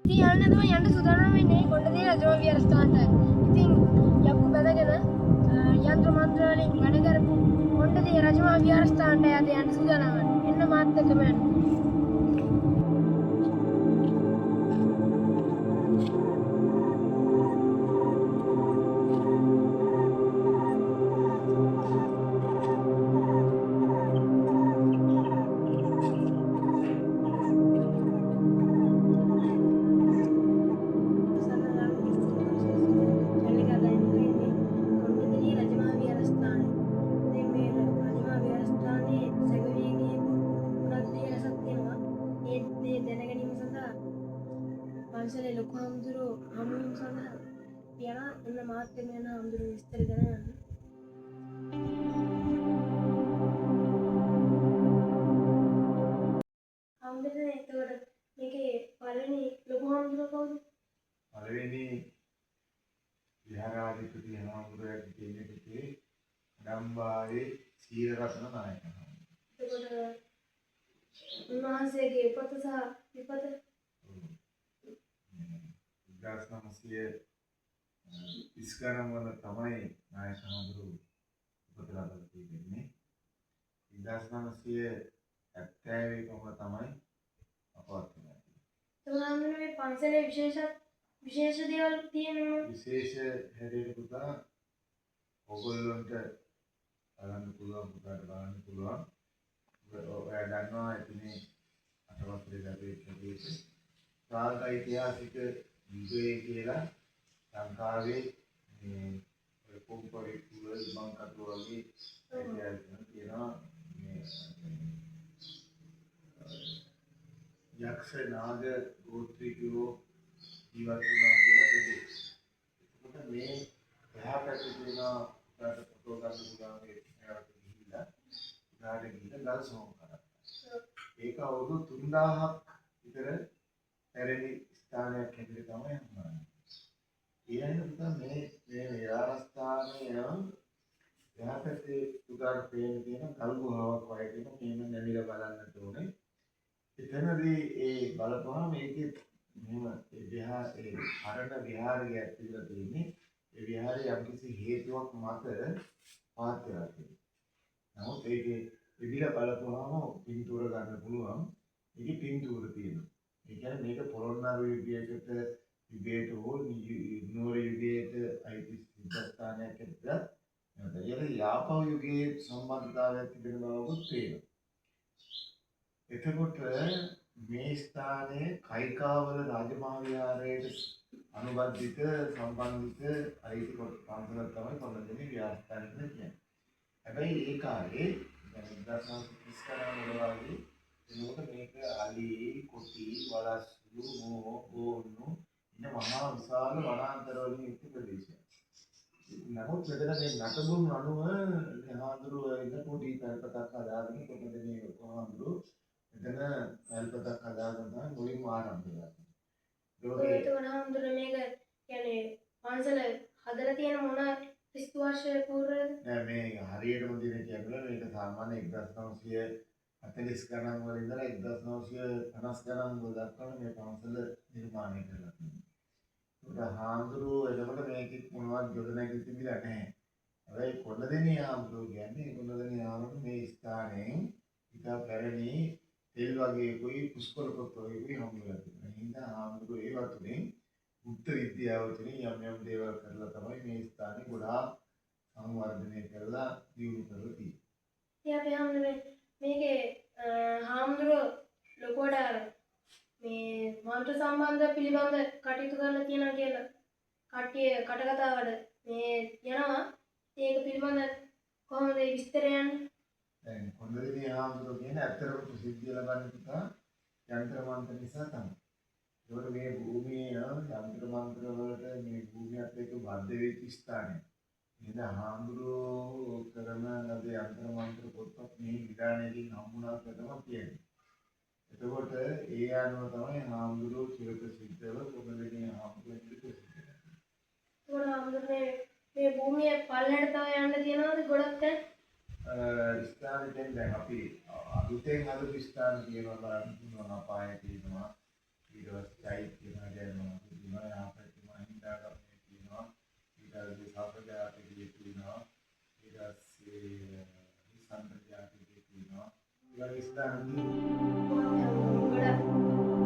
ඉතින් යන්න තමයි යන්න සූදානම් වෙන්නේ කොණ්ඩේ රජමහා විහාරස්ථානට. ඉතින් යක්කු බැඳගෙන යන්ත්‍ර මන්ත්‍ර වලින් වැඩ කරපු කොණ්ඩේ රජමහා විහාරස්ථානට යන්න සූදානම් වෙනවා. එන්න මාත් එක්කම යන්න. පන්සලේ ලොකු හාමුදුරුවෝ හමුවීම සඳහා යන එන්න මාත් එක්ක යන හාමුදුරුවෝ විස්තර දැනගන්න. හාමුදුරුවනේ එතකොට මේකේ පළවෙනි ලොකු හාමුදුරුවෝ කවුද? පළවෙනි විහාරාධිපති හාමුදුරුවෝ කියන්නේ පිටේ ගම්බාවේ සීරරත්න නායක හාමුදුරුවෝ. එතකොට උන්වහන්සේගේ උපත සහ විපත 1930 ගණන් වල තමයි නායක හාමුදුරුවෝ උපත ලබා තිබෙන්නේ. 1970 කොම තමයි අපවත් වෙන්නේ. එතකොට මේ පන්සලේ විශේෂ දේවල් තියෙනවා. විශේෂ හැදෙන්න පුතා ඔයගොල්ලන්ට බලන්න පුළුවන් පුතාට බලන්න පුළුවන්. ඔයා දන්නවා ඉතින් අටවස්සේ දැපේ ප්‍රාග් ඓතිහාසික යුගයේ කියලා ලංකාවේ මේ පොම්පරි කුල ඉබන් කටු වගේ ඓතිහාසික තියෙනවා මේ යක්ෂ නාග ගෝත්‍රිකයෝ ජීවත් වුණා කියලා දෙන්නේ. ඒකට මේ එහා පැත්තේ තියෙන ෆොටෝ ගන්න පුළුවන් ඒකට ගිහිල්ලා ගල් සෝම් කරා. ඒක අවුරුදු 3000ක් විතර පැරණි ස්ථානයක් හැටියට තමයි හම්බන්නේ. ඊළඟට මේ විහාරස්ථානය එහා පැත්තේ උදාර පේන තියෙන ගල් ගුහාවක් වගේ තියෙන මේම නැමිලා බලන්නට ඕනේ. එතනදී ඒ බලපුවාම මේකේ මෙහෙම ඒ හරණ විහාරය ඇතුළත තියෙන්නේ ඒ විහාරය යම්කිසි හේතුවක් මත පාත් වෙලා තියෙනවා. නමුත් ඒකේ විදිහට බලපුවාම පින්තූර ගන්න පුළුවන්. ඒකේ පින්තූර තියෙනවා. ඒ කියන්නේ මේක පොළොන්නරු යුගයකට යුගයට හෝ නුවර යුගයට අයිති සිද්ධාස්ථානයක් ඇද්දා. නැත්නම් යාපව යුගයේ සම්බන්ධතාවයක් තිබෙන බවකුත් පේනවා. එතකොට මේ ස්ථානයේ කයිකාවල රාජමහා විහාරයට අනුබද්ධිත සම්බන්ධිත අයිති පන්සලක් තමයි කොණ්ඩේ විහාරස්ථානය කියලා කියන්නේ. හැබැයි ඒ කාලේ දැන් 1930 ගණන් වල එනකොට මේක අලි කොටි වලස්සු මෝගොන්නු ඉන්න මහා විශාල වනාන්තර වලින් යුක්ත ප්‍රදේශයක්. නමුත් මෙතන මේ නටබුන් අනුව හාමුදුරුවෝ ඉන්න පොඩි පැල්පතක් හදාගෙන කොටද මේ හාමුදුරුවෝ මෙතන පැල්පතක් හදාගෙන තමයි මුලින්ම ආරම්භ කළා. ඒක හාමුදුරුවෝ මේක කියන්නේ පන්සල හදලා තියෙන මොන ක්‍රිස්තු වර්ෂය පූර්වද? නෑ මේ හරියටම දින කියන්නේ මේක සාමාන්‍ය 1940 ගණන් වල ඉඳලා 1950 ගණන් වල දක්වා මේ පන්සල නිර්මාණය කරලා තියෙනවා. ඒක හාමුදුරුවෝ එතකොට මේකෙත් මොනවද යොදනයක් තිබිලා නැහැ. හැබැයි කොණ්ඩේ හාමුදුරුවෝ කියන්නේ කොණ්ඩේ හාමුදුරුවෝ මේ ස්ථානයෙන් ඉතා පැරණි තෙල් වගේ કોઈ පුස්කොළ පොත් වගේ හම්බ වෙලා තියෙනවා. හින්දා හාමුදුරුවෝ ඒ වතුනේ බුද්ධ විද්‍යාව තුළින් යම් දේවල් කරලා තමයි මේ ස්ථානේ ගොඩාක් සංවර්ධනය කරලා දියුණු කරලා තියෙන්නේ. මේකේ හාමුදුරුවෝ ලොකුවට මේ මන්ත්‍ර සම්බන්ධ පිළිබඳ කටයුතු කරලා තියෙනවා කියලා කට්ටිය කටකතාවල මේ යනවා. ඒක පිළිබඳ කොහොමද ඒ විස්තරය යන්නේ? දැන් කොණ්ඩේ හාමුදුරුවෝ කියන්නේ ඇත්තටම ප්‍රසිද්ධිය ලබන්නේ පුතා යන්ත්‍ර මන්ත්‍ර නිසා තමයි. ඒකට මේ භූමියේ යන්ත්‍ර මන්ත්‍ර වලට මේ භූමියත් එක්ක බද්ධ වෙච්ච ස්ථානය. ඉතින් හාමුදුරුවෝ කරන ලද යන්ත්‍ර මන්ත්‍ර පොත්පත් මේ විදානයේදී හම්බුණා කියලා තමයි කියන්නේ. එතකොට ඒ අනුව තමයි හාමුදුරුවෝ චිර ප්‍රසිද්ධව කොණ්ඩේ හාමුදුරුවෝ ප්‍රසිද්ධ වෙන්නේ. මේ භූමිය පල්ලෙහාට තව යන්න තියනවාද ගොඩක් දැන්? ස්ථානෙන් දැන් අපි අලුතෙන් හදපු ස්ථාන කියනවා බලන්න අපාය තියෙනවා ඊට පස්සේ චෛත්‍ය ඉස්ලාමී ගොඩක්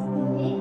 ස්තුතියි.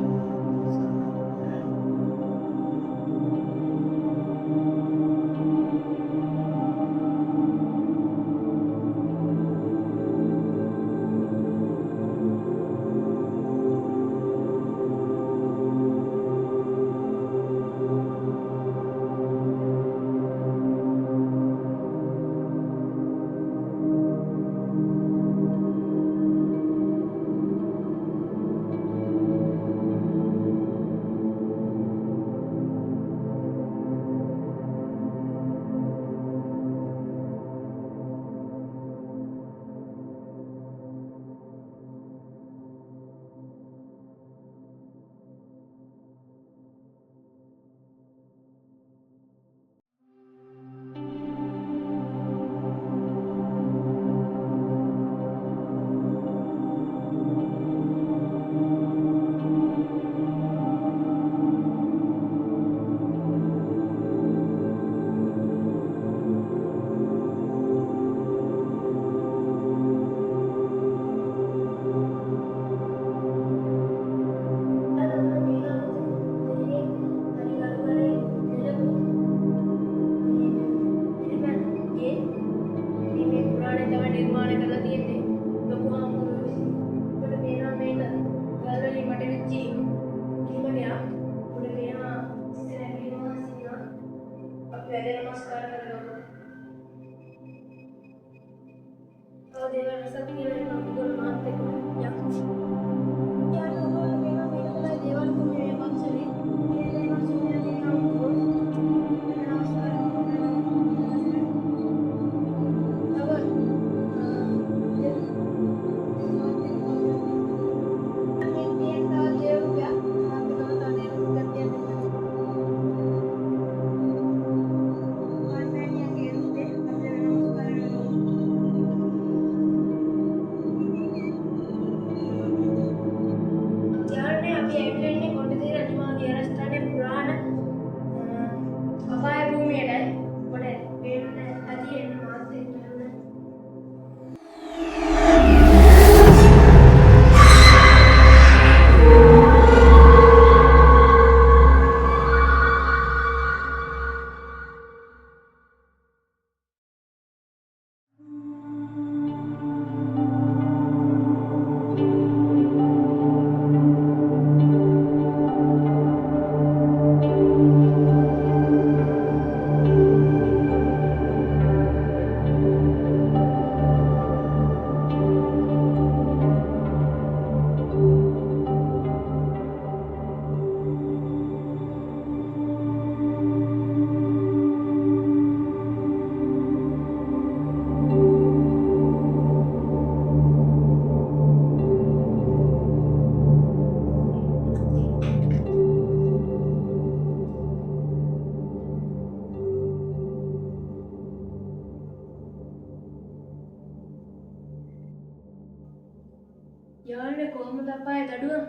යාළුවනේ කොහොමද අපායේ දඩුවම්?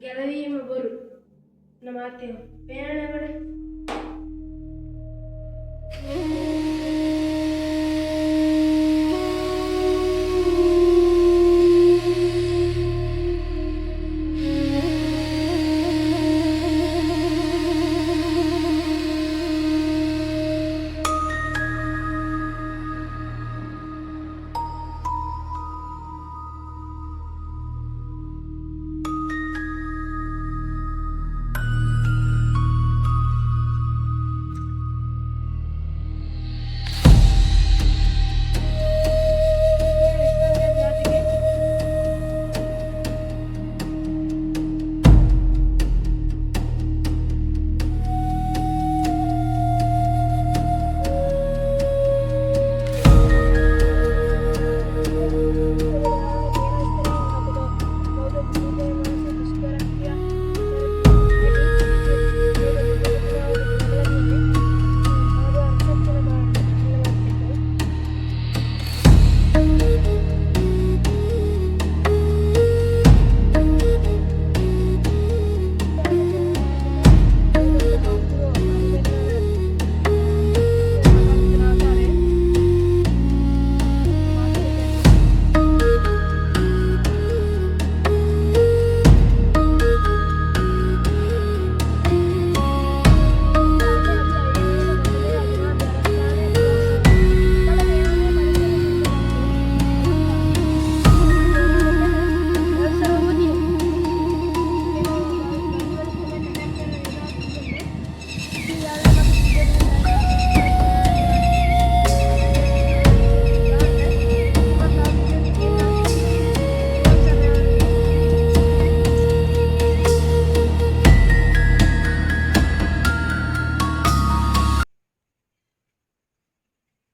ගැලවීම බොරු. නමාත්‍යෝ. පේනනේ අපිට.